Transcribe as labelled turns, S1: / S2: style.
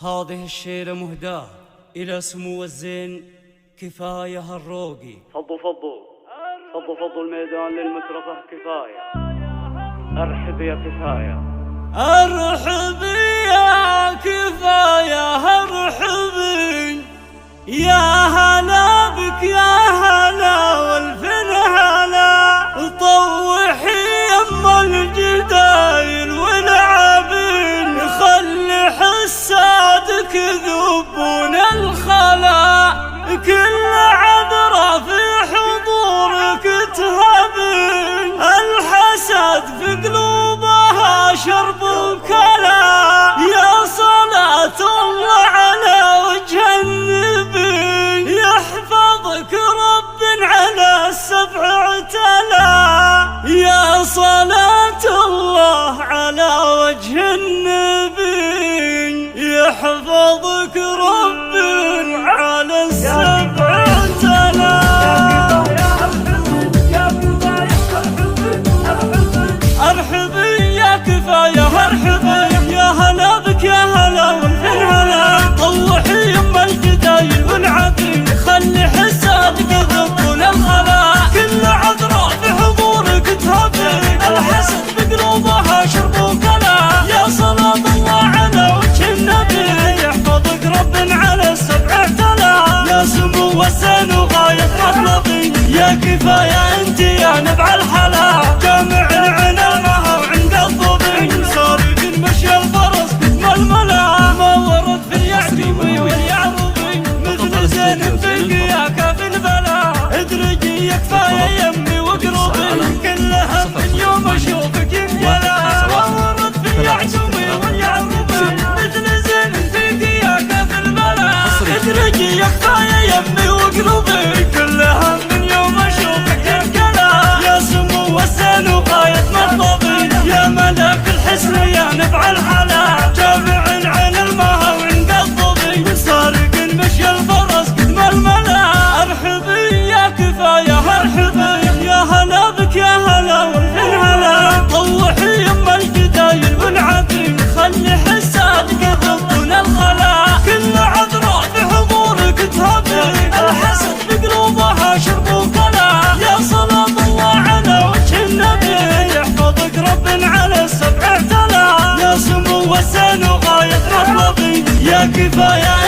S1: هذه الشيلة مهداة إلى سمو الزين كفاية الروقي.
S2: فضوا الميدان للمترفة كفاية. أرحب يا كفاية،
S1: أرحب يا كفاية، أرحب يا هلا بك يا هلا والفن هلا. طوحي يم الجدايل والعابين، خلي حسادك يذوبون الخلا. كل عذرة في حضورك تهبين، الحسد في قلوبها شرب كلا. يا صلاة الله على وجه النبي، يحفظك رب على السبع اعتلى. يا صلاة الله على وجه النبي، يحفظك رب على السبع اعتلى. أرحبي يا كفاية، أرحبي يا هلا بك يا هلا والفن هلا. طوحي يم الجدايل والعابين، خلي حسادك يذوبون الخلا. كل عذراء في حضورك تهبين، الحسد بقلوبها شرب كلا. يا صلاة الله على وجه النبي، يحفظك رب على السبع اعتلى. يا سمو الزين وغاية مطلبي، يا كفاية انت يا نبع الحلا. جامع العنامة وعند الضبين، سارق المشي الفرس قدم الملا. ما ورد في اليعقوبي واليعروبي، مثل زين في القياكة في البلا. ادرجي يا كفاية يمي وقروبي، كل هم من يوم اشوفك ينجلى. ما ورد في اليعقوبي واليعروبي، مثل زين في القياكة في البلا. ادرجي يا كفاية يمي وقروبي، كل هم من يوم اشوفك ينجلى. يا سمو الزين وغاية مطلبي، يا ملاك الحسن يا نبع الحلا. جامع عن المها وعند الضبي، سارق المشي الفرس قدم الملا. أرحبي يا كفاية، أرحبي يا هلا بك يا هلا والفن هلا. طوحي يم الجدايل والعابين، خلي حسادك يذوبون الخلا. كل عذراء في حضورك تهبين، الحسد بقلوبها شرب كلا. يا صلاة الله على وجه النبي، يحفظك رب على السبع اعتلى. يا سمو الزين وغاية مطلبي، يا كفاية